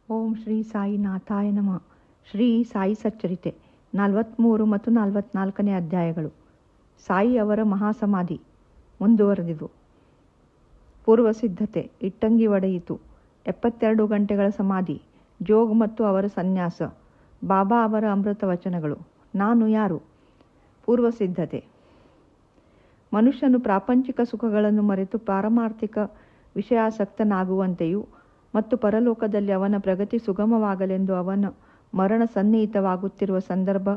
ಓಂ ಶ್ರೀ ಸಾಯಿನಾಥಾಯ ನಮಃ. ಶ್ರೀ ಸಾಯಿ ಸಚ್ಚರಿತೆ 43 ಮತ್ತು 44ನೇ ಅಧ್ಯಾಯಗಳು. ಸಾಯಿ ಅವರ ಮಹಾಸಮಾಧಿ ಮುಂದುವರೆದಿತು. ಪೂರ್ವ ಸಿದ್ಧತೆ. ಇಟ್ಟಂಗಿ ಒಡೆಯಿತು. 72 ಗಂಟೆಗಳ ಸಮಾಧಿ. ಜೋಗ್ ಮತ್ತು ಅವರ ಸನ್ಯಾಸ. ಬಾಬಾ ಅವರ ಅಮೃತ ವಚನಗಳು. ನಾನು ಯಾರು? ಪೂರ್ವ ಸಿದ್ಧತೆ. ಮನುಷ್ಯನು ಪ್ರಾಪಂಚಿಕ ಸುಖಗಳನ್ನು ಮರೆತು ಪಾರಮಾರ್ಥಿಕ ವಿಷಯಾಸಕ್ತನಾಗುವಂತೆಯೂ ಮತ್ತು ಪರಲೋಕದಲ್ಲಿ ಅವನ ಪ್ರಗತಿ ಸುಗಮವಾಗಲೆಂದು ಅವನ ಮರಣ ಸನ್ನಿಹಿತವಾಗುತ್ತಿರುವ ಸಂದರ್ಭ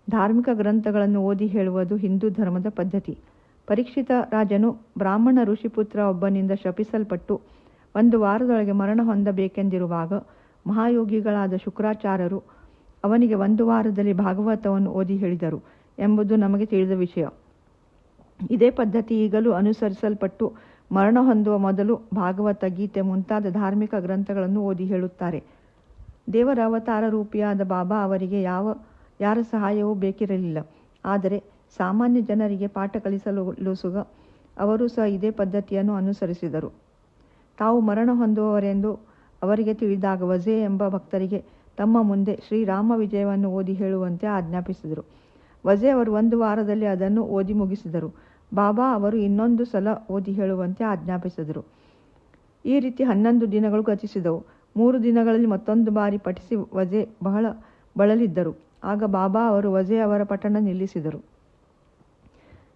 ಧಾರ್ಮಿಕ ಗ್ರಂಥಗಳನ್ನು ಓದಿ ಹೇಳುವುದು ಹಿಂದೂ ಧರ್ಮದ ಪದ್ಧತಿ. ಪರೀಕ್ಷಿತ ರಾಜನು ಬ್ರಾಹ್ಮಣ ಋಷಿಪುತ್ರ ಒಬ್ಬನಿಂದ ಶಪಿಸಲ್ಪಟ್ಟು 1 ವಾರದೊಳಗೆ ಮರಣ ಹೊಂದಬೇಕೆಂದಿರುವಾಗ ಮಹಾಯೋಗಿಗಳಾದ ಶುಕ್ರಾಚಾರ್ಯರು ಅವನಿಗೆ 1 ವಾರದಲ್ಲಿ ಭಾಗವತವನ್ನು ಓದಿ ಹೇಳಿದರು ಎಂಬುದು ನಮಗೆ ತಿಳಿದ ವಿಷಯ. ಇದೇ ಪದ್ಧತಿ ಈಗಲೂ ಅನುಸರಿಸಲ್ಪಟ್ಟು ಮರಣ ಹೊಂದುವ ಮೊದಲು ಭಾಗವತ, ಗೀತೆ ಮುಂತಾದ ಧಾರ್ಮಿಕ ಗ್ರಂಥಗಳನ್ನು ಓದಿ ಹೇಳುತ್ತಾರೆ. ದೇವರ ಅವತಾರ ರೂಪಿಯಾದ ಬಾಬಾ ಅವರಿಗೆ ಯಾರ ಸಹಾಯವೂ ಬೇಕಿರಲಿಲ್ಲ. ಆದರೆ ಸಾಮಾನ್ಯ ಜನರಿಗೆ ಪಾಠ ಕಲಿಸಲು ಸುಗ ಅವರು ಸಹ ಇದೇ ಪದ್ಧತಿಯನ್ನು ಅನುಸರಿಸಿದರು. ತಾವು ಮರಣ ಹೊಂದುವವರೆಂದು ಅವರಿಗೆ ತಿಳಿದಾಗ ವಜೆ ಎಂಬ ಭಕ್ತರಿಗೆ ತಮ್ಮ ಮುಂದೆ ಶ್ರೀರಾಮ ವಿಜಯವನ್ನು ಓದಿ ಹೇಳುವಂತೆ ಆಜ್ಞಾಪಿಸಿದರು. ವಜೆ ಅವರು 1 ವಾರದಲ್ಲಿ ಅದನ್ನು ಓದಿ ಮುಗಿಸಿದರು. ಬಾಬಾ ಅವರು ಇನ್ನೊಂದು ಸಲ ಓದಿ ಹೇಳುವಂತೆ ಆಜ್ಞಾಪಿಸಿದರು. ಈ ರೀತಿ 11 ದಿನಗಳು ಗತಿಸಿದವು. 3 ದಿನಗಳಲ್ಲಿ ಮತ್ತೊಂದು ಬಾರಿ ಪಠಿಸಿ ವಜೆ ಬಹಳ ಬಳಲಿದ್ದರು. ಆಗ ಬಾಬಾ ಅವರು ವಜೆ ಅವರ ಪಠಣ ನಿಲ್ಲಿಸಿದರು.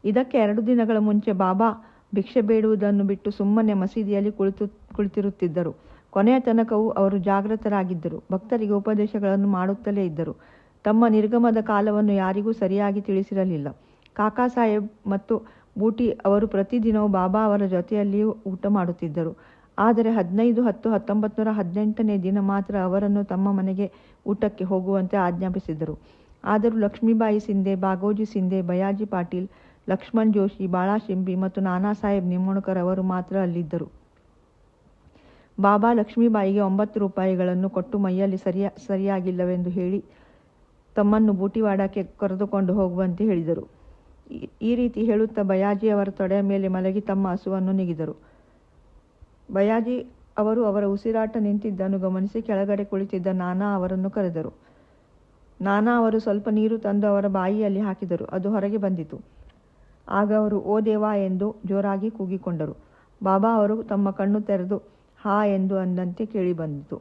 ಇದಕ್ಕೆ 2 ದಿನಗಳ ಮುಂಚೆ ಬಾಬಾ ಭಿಕ್ಷೆ ಬೇಡುವುದನ್ನು ಬಿಟ್ಟು ಸುಮ್ಮನೆ ಮಸೀದಿಯಲ್ಲಿ ಕುಳಿತಿರುತ್ತಿದ್ದರು. ಕೊನೆಯ ತನಕವೂ ಅವರು ಜಾಗೃತರಾಗಿದ್ದರು. ಭಕ್ತರಿಗೆ ಉಪದೇಶಗಳನ್ನು ಮಾಡುತ್ತಲೇ ಇದ್ದರು. ತಮ್ಮ ನಿರ್ಗಮದ ಕಾಲವನ್ನು ಯಾರಿಗೂ ಸರಿಯಾಗಿ ತಿಳಿಸಿರಲಿಲ್ಲ. ಕಾಕಾ ಸಾಹೇಬ್ ಮತ್ತು ಬೂಟಿ ಅವರು ಪ್ರತಿದಿನವೂ ಬಾಬಾ ಅವರ ಜೊತೆಯಲ್ಲಿಯೂ ಊಟ ಮಾಡುತ್ತಿದ್ದರು. ಆದರೆ 15/10/1918ನೇ ದಿನ ಮಾತ್ರ ಅವರನ್ನು ತಮ್ಮ ಮನೆಗೆ ಊಟಕ್ಕೆ ಹೋಗುವಂತೆ ಆಜ್ಞಾಪಿಸಿದರು. ಆದರೂ ಲಕ್ಷ್ಮೀಬಾಯಿ ಸಿಂಧೆ, ಬಾಗೋಜಿ ಸಿಂಧೆ, ಬಯಾಜಿ ಪಾಟೀಲ್, ಲಕ್ಷ್ಮಣ್ ಜೋಶಿ, ಬಾಳಾ ಶಿಂಪಿ ಮತ್ತು ನಾನಾ ಸಾಹೇಬ್ ನಿಂಬಾಳ್ಕರ್ ಅವರು ಮಾತ್ರ ಅಲ್ಲಿದ್ದರು. ಬಾಬಾ ಲಕ್ಷ್ಮೀಬಾಯಿಗೆ 9 ರೂಪಾಯಿಗಳನ್ನು ಕೊಟ್ಟು ಮೈಯಲ್ಲಿ ಸರಿಯಾಗಿಲ್ಲವೆಂದು ಹೇಳಿ ತಮ್ಮನ್ನು ಬೂಟಿವಾಡಕ್ಕೆ ಕರೆದುಕೊಂಡು ಹೋಗುವಂತೆ ಹೇಳಿದರು. ಈ ರೀತಿ ಹೇಳುತ್ತಾ ಬಯಾಜಿ ಅವರ ತೊಡೆಯ ಮೇಲೆ ಮಲಗಿ ತಮ್ಮ ಹಸುವನ್ನು ನೀಗಿದರು. ಬಯಾಜಿ ಅವರು ಅವರ ಉಸಿರಾಟ ನಿಂತಿದ್ದನ್ನು ಗಮನಿಸಿ ಕೆಳಗಡೆ ಕುಳಿತಿದ್ದ ನಾನಾ ಅವರನ್ನು ಕರೆದರು. ನಾನಾ ಅವರು ಸ್ವಲ್ಪ ನೀರು ತಂದು ಅವರ ಬಾಯಿಯಲ್ಲಿ ಹಾಕಿದರು. ಅದು ಹೊರಗೆ ಬಂದಿತು. ಆಗ ಅವರು ಓ ದೇವಾ ಎಂದು ಜೋರಾಗಿ ಕೂಗಿಕೊಂಡರು. ಬಾಬಾ ಅವರು ತಮ್ಮ ಕಣ್ಣು ತೆರೆದು ಹಾ ಎಂದು ಅಂದಂತೆ ಕೇಳಿಬಂದಿತು.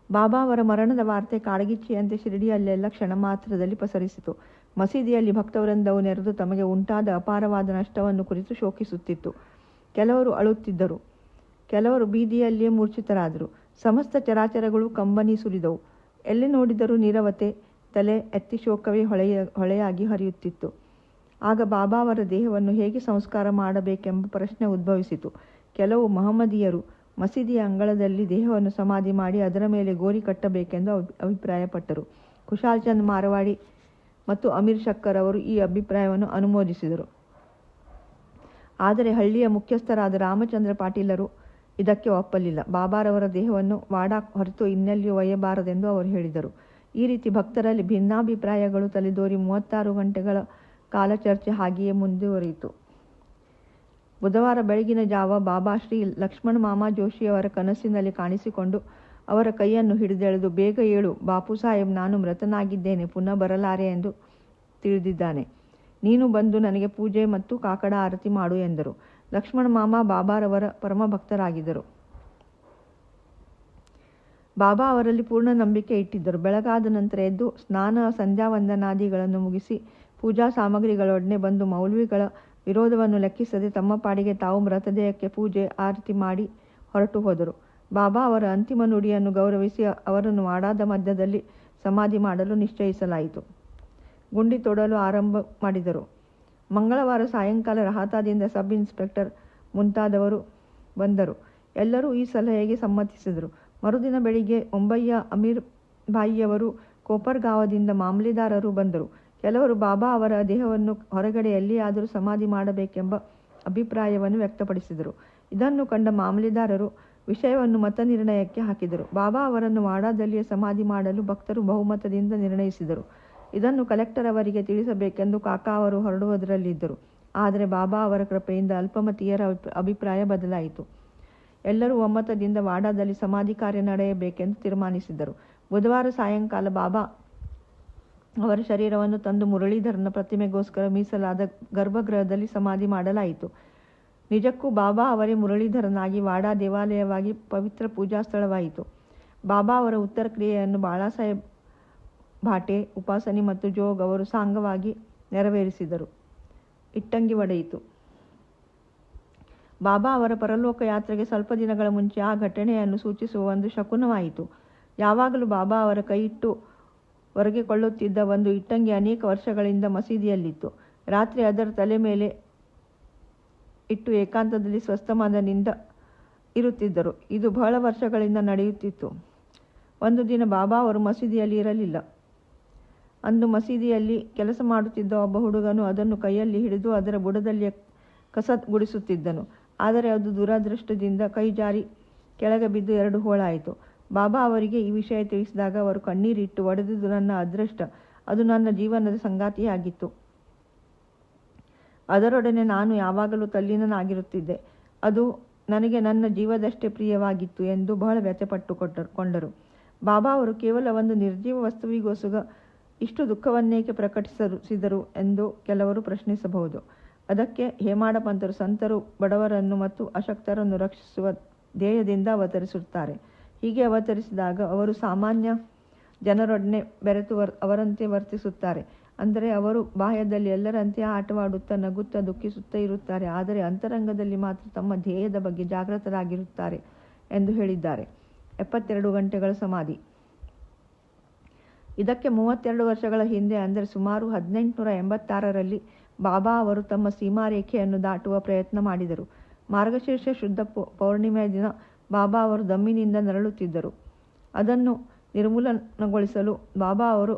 ಬಾಬಾ ಅವರ ಮರಣದ ವಾರ್ತೆ ಕಾಡ್ಗಿಚ್ಚಿಯಂತೆ ಶಿರಡಿಯಲ್ಲೆಲ್ಲ ಕ್ಷಣ ಮಾತ್ರದಲ್ಲಿ ಪಸರಿಸಿತು. ಮಸೀದಿಯಲ್ಲಿ ಭಕ್ತವೃಂದವು ನೆರೆದು ತಮಗೆ ಉಂಟಾದ ಅಪಾರವಾದ ನಷ್ಟವನ್ನು ಕುರಿತು ಶೋಕಿಸುತ್ತಿತ್ತು. ಕೆಲವರು ಅಳುತ್ತಿದ್ದರು. ಕೆಲವರು ಬೀದಿಯಲ್ಲಿಯೇ ಮೂರ್ಛಿತರಾದರು. ಸಮಸ್ತ ಚರಾಚರಗಳು ಕಂಬನಿ ಸುರಿದವು. ಎಲ್ಲಿ ನೋಡಿದರೂ ನೀರವತೆ ತಲೆ ಎತ್ತಿ ಶೋಕವೇ ಹೊಳೆಯಾಗಿ ಹರಿಯುತ್ತಿತ್ತು. ಆಗ ಬಾಬಾ ಅವರ ದೇಹವನ್ನು ಹೇಗೆ ಸಂಸ್ಕಾರ ಮಾಡಬೇಕೆಂಬ ಪ್ರಶ್ನೆ ಉದ್ಭವಿಸಿತು. ಕೆಲವು ಮಹಮ್ಮದೀಯರು ಮಸೀದಿಯ ಅಂಗಳದಲ್ಲಿ ದೇಹವನ್ನು ಸಮಾಧಿ ಮಾಡಿ ಅದರ ಮೇಲೆ ಗೋರಿ ಕಟ್ಟಬೇಕೆಂದು ಅಭಿಪ್ರಾಯಪಟ್ಟರು. ಕುಶಾಲ್ ಚಂದ್ ಮಾರವಾಡಿ ಮತ್ತು ಅಮೀರ್ ಶಕ್ಕರ್ ಅವರು ಈ ಅಭಿಪ್ರಾಯವನ್ನು ಅನುಮೋದಿಸಿದರು. ಆದರೆ ಹಳ್ಳಿಯ ಮುಖ್ಯಸ್ಥರಾದ ರಾಮಚಂದ್ರ ಪಾಟೀಲರು ಇದಕ್ಕೆ ಒಪ್ಪಲಿಲ್ಲ. ಬಾಬಾರವರ ದೇಹವನ್ನು ವಾಡಾ ಹೊರತು ಇನ್ನೆಲ್ಲಿಯೂ ಒಯ್ಯಬಾರದೆಂದು ಅವರು ಹೇಳಿದರು. ಈ ರೀತಿ ಭಕ್ತರಲ್ಲಿ ಭಿನ್ನಾಭಿಪ್ರಾಯಗಳು ತಲೆದೋರಿ 36 ಗಂಟೆಗಳ ಕಾಲ ಚರ್ಚೆ ಹಾಗೆಯೇ ಮುಂದುವರಿಯಿತು. ಬುಧವಾರ ಬೆಳಗಿನ ಜಾವ ಬಾಬಾ ಶ್ರೀ ಲಕ್ಷ್ಮಣ ಮಾಮಾ ಜೋಶಿಯವರ ಕನಸಿನಲ್ಲಿ ಕಾಣಿಸಿಕೊಂಡು ಅವರ ಕೈಯನ್ನು ಹಿಡಿದೆಳೆದು ಬೇಗ ಏಳು ಬಾಪು ಸಾಹೇಬ್, ನಾನು ಮೃತನಾಗಿದ್ದೇನೆ, ಪುನಃ ಬರಲಾರೆ ಎಂದು ತಿಳಿದಿದ್ದಾನೆ. ನೀನು ಬಂದು ನನಗೆ ಪೂಜೆ ಮತ್ತು ಕಾಕಡ ಆರತಿ ಮಾಡು ಎಂದರು. ಲಕ್ಷ್ಮಣ ಮಾಮಾ ಬಾಬಾರವರ ಪರಮ ಭಕ್ತರಾಗಿದ್ದರು. ಬಾಬಾ ಅವರಲ್ಲಿ ಪೂರ್ಣ ನಂಬಿಕೆ ಇಟ್ಟಿದ್ದರು. ಬೆಳಗಾದ ನಂತರ ಎದ್ದು ಸ್ನಾನ ಸಂಧ್ಯಾವಂದನಾದಿಗಳನ್ನು ಮುಗಿಸಿ ಪೂಜಾ ಸಾಮಗ್ರಿಗಳೊಡನೆ ಬಂದು ಮೌಲ್ವಿಗಳ ವಿರೋಧವನ್ನು ಲೆಕ್ಕಿಸದೆ ತಮ್ಮ ಪಾಡಿಗೆ ತಾವು ಮೃತದೇಹಕ್ಕೆ ಪೂಜೆ ಆರತಿ ಮಾಡಿ ಹೊರಟು ಹೋದರು. ಬಾಬಾ ಅವರ ಅಂತಿಮ ನುಡಿಯನ್ನು ಗೌರವಿಸಿ ಅವರನ್ನು ವಾಡಾದ ಮಧ್ಯದಲ್ಲಿ ಸಮಾಧಿ ಮಾಡಲು ನಿಶ್ಚಯಿಸಲಾಯಿತು. ಗುಂಡಿ ತೊಡಲು ಆರಂಭ ಮಾಡಿದರು. ಮಂಗಳವಾರ ಸಾಯಂಕಾಲ ರಹಾತಾದಿಂದ ಸಬ್ ಇನ್ಸ್ಪೆಕ್ಟರ್ ಮುಂತಾದವರು ಬಂದರು. ಎಲ್ಲರೂ ಈ ಸಲಹೆಗೆ ಸಮ್ಮತಿಸಿದರು. ಮರುದಿನ ಬೆಳಿಗ್ಗೆ ಮುಂಬಯಿಯ ಅಮೀರ್ ಭಾಯಿಯವರು, ಕೋಪರ್ಗಾವದಿಂದ ಮಾಮಲೆದಾರರು ಬಂದರು. ಕೆಲವರು ಬಾಬಾ ಅವರ ದೇಹವನ್ನು ಹೊರಗಡೆ ಎಲ್ಲಿಯಾದರೂ ಸಮಾಧಿ ಮಾಡಬೇಕೆಂಬ ಅಭಿಪ್ರಾಯವನ್ನು ವ್ಯಕ್ತಪಡಿಸಿದರು. ಇದನ್ನು ಕಂಡ ಮಾಮಲೆದಾರರು ವಿಷಯವನ್ನು ಮತ ನಿರ್ಣಯಕ್ಕೆ ಹಾಕಿದರು. ಬಾಬಾ ಅವರನ್ನು ವಾಡಾದಲ್ಲಿಯೇ ಸಮಾಧಿ ಮಾಡಲು ಭಕ್ತರು ಬಹುಮತದಿಂದ ನಿರ್ಣಯಿಸಿದರು. ಇದನ್ನು ಕಲೆಕ್ಟರ್ ಅವರಿಗೆ ತಿಳಿಸಬೇಕೆಂದು ಕಾಕಾ ಅವರು ಹೊರಡುವುದರಲ್ಲಿದ್ದರು. ಆದರೆ ಬಾಬಾ ಅವರ ಕೃಪೆಯಿಂದ ಅಲ್ಪಮತೀಯರ ಅಭಿಪ್ರಾಯ ಬದಲಾಯಿತು. ಎಲ್ಲರೂ ಒಮ್ಮತದಿಂದ ವಾಡಾದಲ್ಲಿ ಸಮಾಧಿ ಕಾರ್ಯ ನಡೆಯಬೇಕೆಂದು ತೀರ್ಮಾನಿಸಿದರು. ಬುಧವಾರ ಸಾಯಂಕಾಲ ಬಾಬಾ ಅವರ ಶರೀರವನ್ನು ತಂದು ಮುರಳೀಧರನ ಪ್ರತಿಮೆಗೋಸ್ಕರ ಮೀಸಲಾದ ಗರ್ಭಗೃಹದಲ್ಲಿ ಸಮಾಧಿ ಮಾಡಲಾಯಿತು. ನಿಜಕ್ಕೂ ಬಾಬಾ ಅವರೇ ಮುರಳೀಧರನಾಗಿ ವಾಡಾ ದೇವಾಲಯವಾಗಿ ಪವಿತ್ರ ಪೂಜಾ ಸ್ಥಳವಾಯಿತು. ಬಾಬಾ ಅವರ ಉತ್ತರ ಕ್ರಿಯೆಯನ್ನು ಬಾಳಾಸಾಹೇಬ್ ಭಾಟೆ, ಉಪಾಸನಿ ಮತ್ತು ಜೋಗ್ ಅವರು ಸಾಂಗವಾಗಿ ನೆರವೇರಿಸಿದರು. ಇಟ್ಟಂಗಿ ಒಡೆಯಿತು. ಬಾಬಾ ಅವರ ಪರಲೋಕ ಯಾತ್ರೆಗೆ ಸ್ವಲ್ಪ ದಿನಗಳ ಮುಂಚೆ ಆ ಘಟನೆಯನ್ನು ಸೂಚಿಸುವ ಒಂದು ಶಕುನವಾಯಿತು. ಯಾವಾಗಲೂ ಬಾಬಾ ಅವರ ಕೈಯಿಟ್ಟು ಹೊರಗೆಕೊಳ್ಳುತ್ತಿದ್ದ ಒಂದು ಇಟ್ಟಂಗಿ ಅನೇಕ ವರ್ಷಗಳಿಂದ ಮಸೀದಿಯಲ್ಲಿತ್ತು. ರಾತ್ರಿ ಅದರ ತಲೆ ಮೇಲೆ ಇಟ್ಟು ಏಕಾಂತದಲ್ಲಿ ಸ್ವಸ್ಥಮಾನದಿಂದ ಇರುತ್ತಿದ್ದರು. ಇದು ಬಹಳ ವರ್ಷಗಳಿಂದ ನಡೆಯುತ್ತಿತ್ತು. ಒಂದು ದಿನ ಬಾಬಾ ಅವರು ಮಸೀದಿಯಲ್ಲಿ ಇರಲಿಲ್ಲ. ಅಂದು ಮಸೀದಿಯಲ್ಲಿ ಕೆಲಸ ಮಾಡುತ್ತಿದ್ದ ಒಬ್ಬ ಹುಡುಗನು ಅದನ್ನು ಕೈಯಲ್ಲಿ ಹಿಡಿದು ಅದರ ಬುಡದಲ್ಲಿ ಕಸ ಗುಡಿಸುತ್ತಿದ್ದನು. ಆದರೆ ಅದು ದುರದೃಷ್ಟದಿಂದ ಕೈ ಜಾರಿ ಕೆಳಗೆ ಬಿದ್ದು 2 ಹೋಳಾಯಿತು. ಬಾಬಾ ಅವರಿಗೆ ಈ ವಿಷಯ ತಿಳಿಸಿದಾಗ ಅವರು ಕಣ್ಣೀರಿಟ್ಟು, ಒಡೆದುದು ನನ್ನ ಅದೃಷ್ಟ, ಅದು ನನ್ನ ಜೀವನದ ಸಂಗಾತಿಯಾಗಿತ್ತು. ಅದರೊಡನೆ ನಾನು ಯಾವಾಗಲೂ ತಲ್ಲೀನನಾಗಿರುತ್ತಿದ್ದೆ. ಅದು ನನಗೆ ನನ್ನ ಜೀವದಷ್ಟೇ ಪ್ರಿಯವಾಗಿತ್ತು ಎಂದು ಬಹಳ ವ್ಯಥೆಪಟ್ಟುಕೊಂಡರು. ಬಾಬಾ ಅವರು ಕೇವಲ ಒಂದು ನಿರ್ಜೀವ ವಸ್ತುವಿಗೋಸ್ಕರ ಇಷ್ಟು ದುಃಖವನ್ನೇಕೆ ಪ್ರಕಟಿಸಿದರು ಎಂದು ಕೆಲವರು ಪ್ರಶ್ನಿಸಬಹುದು. ಅದಕ್ಕೆ ಹೇಮಾಡ ಪಂತರು ಸಂತರು ಬಡವರನ್ನು ಮತ್ತು ಅಶಕ್ತರನ್ನು ರಕ್ಷಿಸುವ ಧ್ಯೇಯದಿಂದ ಅವತರಿಸುತ್ತಾರೆ. ಹೀಗೆ ಅವತರಿಸಿದಾಗ ಅವರು ಸಾಮಾನ್ಯ ಜನರೊಡನೆ ಬೆರೆತು ಅವರಂತೆ ವರ್ತಿಸುತ್ತಾರೆ. ಅಂದರೆ ಅವರು ಬಾಹ್ಯದಲ್ಲಿ ಎಲ್ಲರಂತೆ ಆಟವಾಡುತ್ತಾ, ನಗುತ್ತಾ, ದುಃಖಿಸುತ್ತಾ ಇರುತ್ತಾರೆ. ಆದರೆ ಅಂತರಂಗದಲ್ಲಿ ಮಾತ್ರ ತಮ್ಮ ಧ್ಯೇಯದ ಬಗ್ಗೆ ಜಾಗೃತರಾಗಿರುತ್ತಾರೆ ಎಂದು ಹೇಳಿದ್ದಾರೆ. 72 ಗಂಟೆಗಳ ಸಮಾಧಿ. ಇದಕ್ಕೆ 32 ವರ್ಷಗಳ ಹಿಂದೆ, ಅಂದರೆ ಸುಮಾರು 1886ರಲ್ಲಿ ಬಾಬಾ ಅವರು ತಮ್ಮ ಸೀಮಾರೇಖೆಯನ್ನು ದಾಟುವ ಪ್ರಯತ್ನ ಮಾಡಿದರು. ಮಾರ್ಗಶೀರ್ಷ ಶುದ್ಧ ಪೌರ್ಣಿಮೆಯ ದಿನ ಬಾಬಾ ಅವರು ದಮ್ಮಿನಿಂದ ನರಳುತ್ತಿದ್ದರು. ಅದನ್ನು ನಿರ್ಮೂಲನಗೊಳಿಸಲು ಬಾಬಾ ಅವರು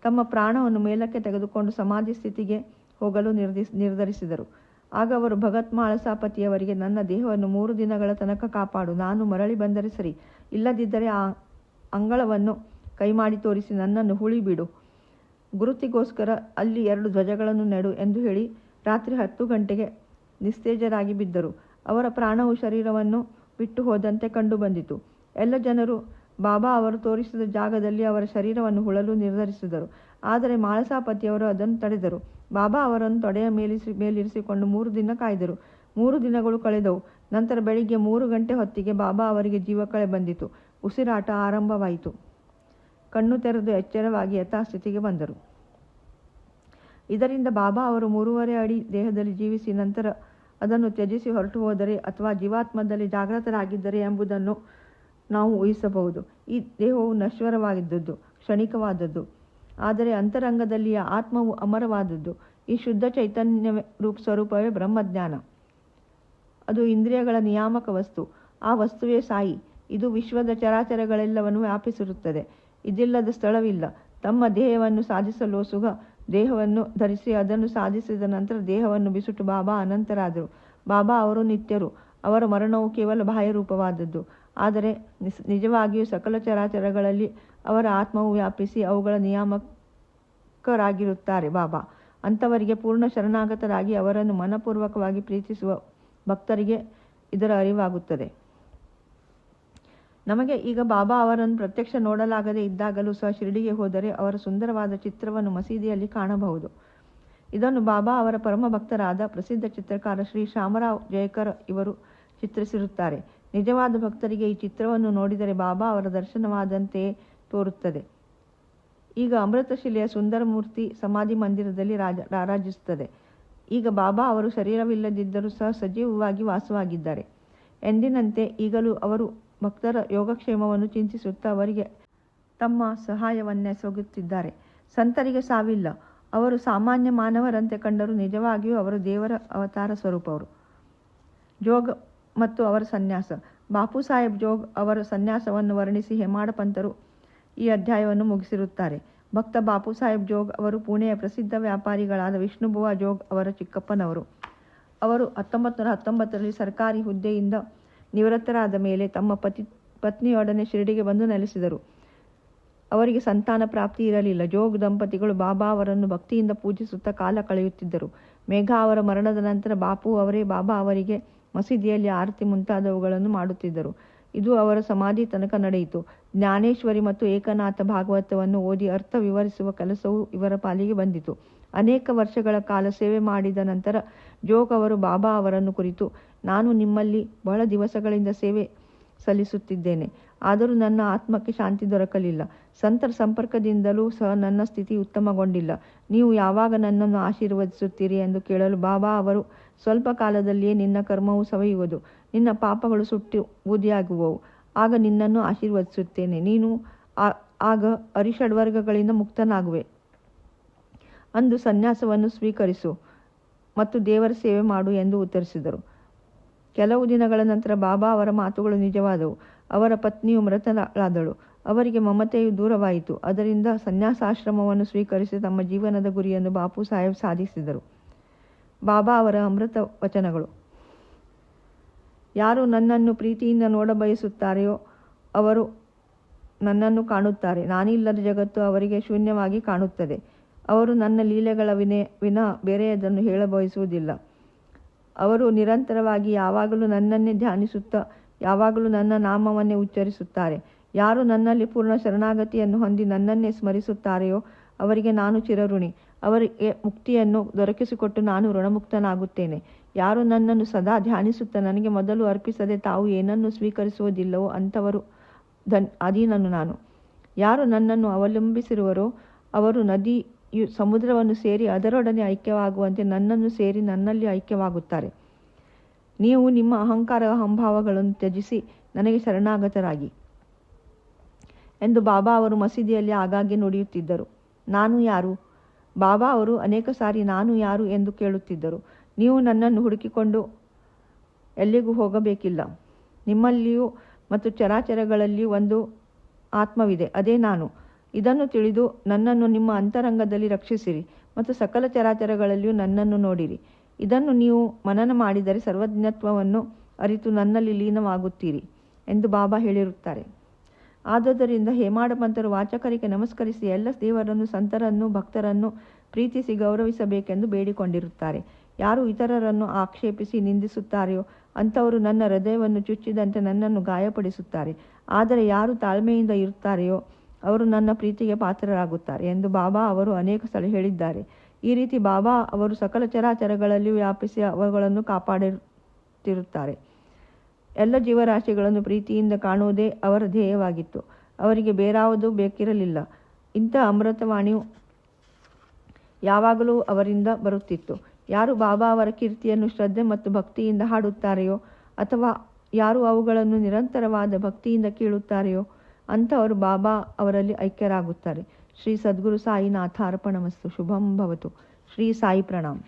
ತಮ್ಮ ಪ್ರಾಣವನ್ನು ಮೇಲಕ್ಕೆ ತೆಗೆದುಕೊಂಡು ಸಮಾಧಿ ಸ್ಥಿತಿಗೆ ಹೋಗಲು ನಿರ್ಧರಿಸಿದರು. ಆಗ ಅವರು ಭಗತ್ ಮಾಳಸಾಪತಿಯವರಿಗೆ, ನನ್ನ ದೇಹವನ್ನು 3 ದಿನಗಳ ತನಕ ಕಾಪಾಡು, ನಾನು ಮರಳಿ ಬಂದರೆ ಸರಿ, ಇಲ್ಲದಿದ್ದರೆ ಆ ಅಂಗಳವನ್ನು ಕೈಮಾಡಿ ತೋರಿಸಿ ನನ್ನನ್ನು ಹುಳಿಬಿಡು, ಗುರುತಿಗೋಸ್ಕರ ಅಲ್ಲಿ 2 ಧ್ವಜಗಳನ್ನು ನೆಡು ಎಂದು ಹೇಳಿ ರಾತ್ರಿ 10 ಗಂಟೆಗೆ ನಿಸ್ತೇಜರಾಗಿ ಬಿದ್ದರು. ಅವರ ಪ್ರಾಣವು ಶರೀರವನ್ನು ಬಿಟ್ಟು ಹೋದಂತೆ ಕಂಡು ಬಂದಿತು. ಎಲ್ಲ ಜನರು ಬಾಬಾ ಅವರು ತೋರಿಸಿದ ಜಾಗದಲ್ಲಿ ಅವರ ಶರೀರವನ್ನು ಹೂಳಲು ನಿರ್ಧರಿಸಿದರು. ಆದರೆ ಮಾಳಸಾಪತಿಯವರು ಅದನ್ನು ತಡೆದರು. ಬಾಬಾ ಅವರನ್ನು ತೊಡೆಯ ಮೇಲಿರಿಸಿಕೊಂಡು 3 ದಿನ ಕಾಯ್ದರು. 3 ದಿನಗಳು ಕಳೆದವು. ನಂತರ ಬೆಳಿಗ್ಗೆ 3 ಗಂಟೆ ಹೊತ್ತಿಗೆ ಬಾಬಾ ಅವರಿಗೆ ಜೀವಕಳೆ ಬಂದಿತು. ಉಸಿರಾಟ ಆರಂಭವಾಯಿತು. ಕಣ್ಣು ತೆರೆದು ಎಚ್ಚರವಾಗಿ ಯಥಾಸ್ಥಿತಿಗೆ ಬಂದರು. ಇದರಿಂದ ಬಾಬಾ ಅವರು 3.5 ಅಡಿ ದೇಹದಲ್ಲಿ ಜೀವಿಸಿ ನಂತರ ಅದನ್ನು ತ್ಯಜಿಸಿ ಹೊರಟು ಹೋದರೆ ಅಥವಾ ಜೀವಾತ್ಮದಲ್ಲಿ ಜಾಗೃತರಾಗಿದ್ದರೆ ಎಂಬುದನ್ನು ನಾವು ಊಹಿಸಬಹುದು. ಈ ದೇಹವು ನಶ್ವರವಾಗಿದ್ದದ್ದು, ಕ್ಷಣಿಕವಾದದ್ದು. ಆದರೆ ಅಂತರಂಗದಲ್ಲಿಯ ಆತ್ಮವು ಅಮರವಾದದ್ದು. ಈ ಶುದ್ಧ ಚೈತನ್ಯ ಸ್ವರೂಪವೇ ಬ್ರಹ್ಮಜ್ಞಾನ. ಅದು ಇಂದ್ರಿಯಗಳ ನಿಯಾಮಕ ವಸ್ತು. ಆ ವಸ್ತುವೇ ಸಾಯಿ. ಇದು ವಿಶ್ವದ ಚರಾಚರಗಳೆಲ್ಲವನ್ನು ವ್ಯಾಪಿಸಿರುತ್ತದೆ. ಇದಿಲ್ಲದ ಸ್ಥಳವಿಲ್ಲ. ತಮ್ಮ ಧ್ಯೇಯವನ್ನು ಸಾಧಿಸಲು ಸುಖ ದೇಹವನ್ನು ಧರಿಸಿ ಅದನ್ನು ಸಾಧಿಸಿದ ನಂತರ ದೇಹವನ್ನು ಬಿಸುಟು ಬಾಬಾ ಅನಂತರಾದರು. ಬಾಬಾ ಅವರು ನಿತ್ಯರು. ಅವರ ಮರಣವು ಕೇವಲ ಬಾಹ್ಯ ರೂಪವಾದದ್ದು. ಆದರೆ ನಿಜವಾಗಿಯೂ ಸಕಲ ಚರಾಚರಗಳಲ್ಲಿ ಅವರ ಆತ್ಮವು ವ್ಯಾಪಿಸಿ ಅವುಗಳ ನಿಯಾಮಕರಾಗಿರುತ್ತಾರೆ ಬಾಬಾ. ಅಂಥವರಿಗೆ ಪೂರ್ಣ ಶರಣಾಗತರಾಗಿ ಅವರನ್ನು ಮನಪೂರ್ವಕವಾಗಿ ಪ್ರೀತಿಸುವ ಭಕ್ತರಿಗೆ ಇದರ ಅರಿವಾಗುತ್ತದೆ. ನಮಗೆ ಈಗ ಬಾಬಾ ಅವರನ್ನು ಪ್ರತ್ಯಕ್ಷ ನೋಡಲಾಗದೇ ಇದ್ದಾಗಲೂ ಸಹ ಶಿರಡಿಗೆ ಹೋದರೆ ಅವರ ಸುಂದರವಾದ ಚಿತ್ರವನ್ನು ಮಸೀದಿಯಲ್ಲಿ ಕಾಣಬಹುದು. ಇದನ್ನು ಬಾಬಾ ಅವರ ಪರಮ ಭಕ್ತರಾದ ಪ್ರಸಿದ್ಧ ಚಿತ್ರಕಾರ ಶ್ರೀ ಶಾಮರಾವ್ ಜಯಕರ್ ಇವರು ಚಿತ್ರಿಸಿರುತ್ತಾರೆ. ನಿಜವಾದ ಭಕ್ತರಿಗೆ ಈ ಚಿತ್ರವನ್ನು ನೋಡಿದರೆ ಬಾಬಾ ಅವರ ದರ್ಶನವಾದಂತೆಯೇ ತೋರುತ್ತದೆ. ಈಗ ಅಮೃತಶಿಲೆಯ ಸುಂದರ ಮೂರ್ತಿ ಸಮಾಧಿ ಮಂದಿರದಲ್ಲಿ ರಾರಾಜಿಸುತ್ತದೆ. ಈಗ ಬಾಬಾ ಅವರು ಶರೀರವಿಲ್ಲದಿದ್ದರೂ ಸಹ ಸಜೀವವಾಗಿ ವಾಸವಾಗಿದ್ದಾರೆ. ಎಂದಿನಂತೆ ಈಗಲೂ ಅವರು ಭಕ್ತರ ಯೋಗಕ್ಷೇಮವನ್ನು ಚಿಂತಿಸುತ್ತಾ ಅವರಿಗೆ ತಮ್ಮ ಸಹಾಯವನ್ನೆಸಗುತ್ತಿದ್ದಾರೆ. ಸಂತರಿಗೆ ಸಾವಿಲ್ಲ. ಅವರು ಸಾಮಾನ್ಯ ಮಾನವರಂತೆ ಕಂಡರೂ ನಿಜವಾಗಿಯೂ ಅವರು ದೇವರ ಅವತಾರ ಸ್ವರೂಪವರು. ಜೋಗ್ ಮತ್ತು ಅವರ ಸನ್ಯಾಸ. ಬಾಪು ಸಾಹೇಬ್ ಜೋಗ್ ಅವರ ಸನ್ಯಾಸವನ್ನು ವರ್ಣಿಸಿ ಹೇಮಾಡ ಪಂತರು ಈ ಅಧ್ಯಾಯವನ್ನು ಮುಗಿಸಿರುತ್ತಾರೆ. ಭಕ್ತ ಬಾಪು ಸಾಹೇಬ್ ಜೋಗ್ ಅವರು ಪುಣೆಯ ಪ್ರಸಿದ್ಧ ವ್ಯಾಪಾರಿಗಳಾದ ವಿಷ್ಣುಬುವಾ ಜೋಗ್ ಅವರ ಚಿಕ್ಕಪ್ಪನವರು. ಅವರು 1919ರಲ್ಲಿ ಸರ್ಕಾರಿ ಹುದ್ದೆಯಿಂದ ನಿವೃತ್ತರಾದ ಮೇಲೆ ತಮ್ಮ ಪತ್ನಿಯೊಡನೆ ಶಿರಡಿಗೆ ಬಂದು ನೆಲೆಸಿದರು. ಅವರಿಗೆ ಸಂತಾನ ಪ್ರಾಪ್ತಿ ಇರಲಿಲ್ಲ. ಜೋಗ್ ದಂಪತಿಗಳು ಬಾಬಾ ಅವರನ್ನು ಭಕ್ತಿಯಿಂದ ಪೂಜಿಸುತ್ತಾ ಕಾಲ ಕಳೆಯುತ್ತಿದ್ದರು. ಮೇಘಾ ಅವರ ಮರಣದ ನಂತರ ಬಾಪು ಅವರೇ ಬಾಬಾ ಅವರಿಗೆ ಮಸೀದಿಯಲ್ಲಿ ಆರತಿ ಮುಂತಾದವುಗಳನ್ನು ಮಾಡುತ್ತಿದ್ದರು. ಇದು ಅವರ ಸಮಾಧಿ ತನಕ ನಡೆಯಿತು. ಜ್ಞಾನೇಶ್ವರಿ ಮತ್ತು ಏಕನಾಥ ಭಾಗವತವನ್ನು ಓದಿ ಅರ್ಥ ವಿವರಿಸುವ ಕೆಲಸವು ಇವರ ಪಾಲಿಗೆ ಬಂದಿತು. ಅನೇಕ ವರ್ಷಗಳ ಕಾಲ ಸೇವೆ ಮಾಡಿದ ನಂತರ ಜೋಗ್ ಅವರು ಬಾಬಾ ಅವರನ್ನು ಕುರಿತು, ನಾನು ನಿಮ್ಮಲ್ಲಿ ಬಹಳ ದಿವಸಗಳಿಂದ ಸೇವೆ ಸಲ್ಲಿಸುತ್ತಿದ್ದೇನೆ, ಆದರೂ ನನ್ನ ಆತ್ಮಕ್ಕೆ ಶಾಂತಿ ದೊರಕಲಿಲ್ಲ. ಸಂತರ ಸಂಪರ್ಕದಿಂದಲೂ ಸಹ ನನ್ನ ಸ್ಥಿತಿ ಉತ್ತಮಗೊಂಡಿಲ್ಲ. ನೀವು ಯಾವಾಗ ನನ್ನನ್ನು ಆಶೀರ್ವದಿಸುತ್ತೀರಿ ಎಂದು ಕೇಳಲು ಬಾಬಾ ಅವರು, ಸ್ವಲ್ಪ ಕಾಲದಲ್ಲಿಯೇ ನಿನ್ನ ಕರ್ಮವು ಸವೆಯುವುದು, ನಿನ್ನ ಪಾಪಗಳು ಸುಟ್ಟು ಬೂದಿಯಾಗುವವು, ಆಗ ನಿನ್ನನ್ನು ಆಶೀರ್ವದಿಸುತ್ತೇನೆ, ನೀನು ಆಗ ಅರಿಷಡ್ವರ್ಗಗಳಿಂದ ಮುಕ್ತನಾಗುವೆ. ಅಂದು ಸನ್ಯಾಸವನ್ನು ಸ್ವೀಕರಿಸು ಮತ್ತು ದೇವರ ಸೇವೆ ಮಾಡು ಎಂದು ಉತ್ತರಿಸಿದರು. ಕೆಲವು ದಿನಗಳ ನಂತರ ಬಾಬಾ ಅವರ ಮಾತುಗಳು ನಿಜವಾದವು. ಅವರ ಪತ್ನಿಯು ಮೃತಳಾದಳು. ಅವರಿಗೆ ಮಮತೆಯು ದೂರವಾಯಿತು. ಅದರಿಂದ ಸನ್ಯಾಸಾಶ್ರಮವನ್ನು ಸ್ವೀಕರಿಸಿ ತಮ್ಮ ಜೀವನದ ಗುರಿಯನ್ನು ಬಾಪು ಸಾಹೇಬ್ ಸಾಧಿಸಿದರು. ಬಾಬಾ ಅವರ ಅಮೃತ ವಚನಗಳು. ಯಾರು ನನ್ನನ್ನು ಪ್ರೀತಿಯಿಂದ ನೋಡಬಯಸುತ್ತಾರೆಯೋ ಅವರು ನನ್ನನ್ನು ಕಾಣುತ್ತಾರೆ. ನಾನಿಲ್ಲದ ಜಗತ್ತು ಅವರಿಗೆ ಶೂನ್ಯವಾಗಿ ಕಾಣುತ್ತದೆ. ಅವರು ನನ್ನ ಲೀಲೆಗಳ ವಿನ ಬೇರೆಯದನ್ನು ಹೇಳಬಯಸುವುದಿಲ್ಲ. ಅವರು ನಿರಂತರವಾಗಿ ಯಾವಾಗಲೂ ನನ್ನನ್ನೇ ಧ್ಯಾನಿಸುತ್ತಾ ಯಾವಾಗಲೂ ನನ್ನ ನಾಮವನ್ನೇ ಉಚ್ಚರಿಸುತ್ತಾರೆ. ಯಾರು ನನ್ನಲ್ಲಿ ಪೂರ್ಣ ಶರಣಾಗತಿಯನ್ನು ಹೊಂದಿ ನನ್ನನ್ನೇ ಸ್ಮರಿಸುತ್ತಾರೆಯೋ ಅವರಿಗೆ ನಾನು ಚಿರಋಣಿ. ಅವರಿಗೆ ಮುಕ್ತಿಯನ್ನು ದೊರಕಿಸಿಕೊಟ್ಟು ನಾನು ಋಣಮುಕ್ತನಾಗುತ್ತೇನೆ. ಯಾರು ನನ್ನನ್ನು ಸದಾ ಧ್ಯಾನಿಸುತ್ತಾ ನನಗೆ ಮೊದಲು ಅರ್ಪಿಸದೆ ತಾವು ಏನನ್ನು ಸ್ವೀಕರಿಸುವುದಿಲ್ಲವೋ ಅಂಥವರು ಅಧೀನನು ನಾನು. ಯಾರು ನನ್ನನ್ನು ಅವಲಂಬಿಸಿರುವರೋ ಅವರು ನದಿಯು ಸಮುದ್ರವನ್ನು ಸೇರಿ ಅದರೊಡನೆ ಐಕ್ಯವಾಗುವಂತೆ ನನ್ನನ್ನು ಸೇರಿ ನನ್ನಲ್ಲಿ ಐಕ್ಯವಾಗುತ್ತಾರೆ. ನೀವು ನಿಮ್ಮ ಅಹಂಕಾರ ಅಹಂಭಾವಗಳನ್ನು ತ್ಯಜಿಸಿ ನನಗೆ ಶರಣಾಗತರಾಗಿ ಎಂದು ಬಾಬಾ ಅವರು ಮಸೀದಿಯಲ್ಲಿ ಆಗಾಗ್ಗೆ ನುಡಿಯುತ್ತಿದ್ದರು. ನಾನು ಯಾರು? ಬಾಬಾ ಅವರು ಅನೇಕ ಸಾರಿ ನಾನು ಯಾರು ಎಂದು ಕೇಳುತ್ತಿದ್ದರು. ನೀವು ನನ್ನನ್ನು ಹುಡುಕಿಕೊಂಡು ಎಲ್ಲಿಗೂ ಹೋಗಬೇಕಿಲ್ಲ. ನಿಮ್ಮಲ್ಲಿಯೂ ಮತ್ತು ಚರಾಚರಗಳಲ್ಲಿಯೂ ಒಂದು ಆತ್ಮವಿದೆ, ಅದೇ ನಾನು. ಇದನ್ನು ತಿಳಿದು ನನ್ನನ್ನು ನಿಮ್ಮ ಅಂತರಂಗದಲ್ಲಿ ರಕ್ಷಿಸಿರಿ ಮತ್ತು ಸಕಲ ಚರಾಚರಗಳಲ್ಲಿಯೂ ನನ್ನನ್ನು ನೋಡಿರಿ. ಇದನ್ನು ನೀವು ಮನನ ಮಾಡಿದರೆ ಸರ್ವಜ್ಞತ್ವವನ್ನು ಅರಿತು ನನ್ನಲ್ಲಿ ಲೀನವಾಗುತ್ತೀರಿ ಎಂದು ಬಾಬಾ ಹೇಳಿರುತ್ತಾರೆ. ಆದುದರಿಂದ ಹೇಮಾಡಪಂತರು ವಾಚಕರಿಗೆ ನಮಸ್ಕರಿಸಿ ಎಲ್ಲ ದೇವರನ್ನು, ಸಂತರನ್ನು, ಭಕ್ತರನ್ನು ಪ್ರೀತಿಸಿ ಗೌರವಿಸಬೇಕೆಂದು ಬೇಡಿಕೊಂಡಿರುತ್ತಾರೆ. ಯಾರು ಇತರರನ್ನು ಆಕ್ಷೇಪಿಸಿ ನಿಂದಿಸುತ್ತಾರೆಯೋ ಅಂಥವರು ನನ್ನ ಹೃದಯವನ್ನು ಚುಚ್ಚಿದಂತೆ ನನ್ನನ್ನು ಗಾಯಪಡಿಸುತ್ತಾರೆ. ಆದರೆ ಯಾರು ತಾಳ್ಮೆಯಿಂದ ಇರುತ್ತಾರೆಯೋ ಅವರು ನನ್ನ ಪ್ರೀತಿಗೆ ಪಾತ್ರರಾಗುತ್ತಾರೆ ಎಂದು ಬಾಬಾ ಅವರು ಅನೇಕ ಸಲ ಹೇಳಿದ್ದಾರೆ. ಈ ರೀತಿ ಬಾಬಾ ಅವರು ಸಕಲ ಚರಾಚರಗಳಲ್ಲಿಯೂ ವ್ಯಾಪಿಸಿ ಅವುಗಳನ್ನು ಕಾಪಾಡುತ್ತಿರುತ್ತಾರೆ. ಎಲ್ಲ ಜೀವರಾಶಿಗಳನ್ನು ಪ್ರೀತಿಯಿಂದ ಕಾಣುವುದೇ ಅವರ ಧ್ಯೇಯವಾಗಿತ್ತು. ಅವರಿಗೆ ಬೇರಾವುದೂ ಬೇಕಿರಲಿಲ್ಲ. ಇಂಥ ಅಮೃತವಾಣಿಯು ಯಾವಾಗಲೂ ಅವರಿಂದ ಬರುತ್ತಿತ್ತು. ಯಾರು ಬಾಬಾ ಅವರ ಕೀರ್ತಿಯನ್ನು ಶ್ರದ್ಧೆ ಮತ್ತು ಭಕ್ತಿಯಿಂದ ಹಾಡುತ್ತಾರೆಯೋ ಅಥವಾ ಯಾರು ಅವುಗಳನ್ನು ನಿರಂತರವಾದ ಭಕ್ತಿಯಿಂದ ಕೇಳುತ್ತಾರೆಯೋ ಅಂಥವರು ಬಾಬಾ ಅವರಲ್ಲಿ ಐಕ್ಯರಾಗುತ್ತಾರೆ. ಶ್ರೀ ಸದ್ಗುರು ಸಾಯಿನಾಥ ಅರ್ಪಣಮಸ್ತು. ಶುಭಂ ಭವತು. ಶ್ರೀ ಸಾಯಿ ಪ್ರಣಾಮ್.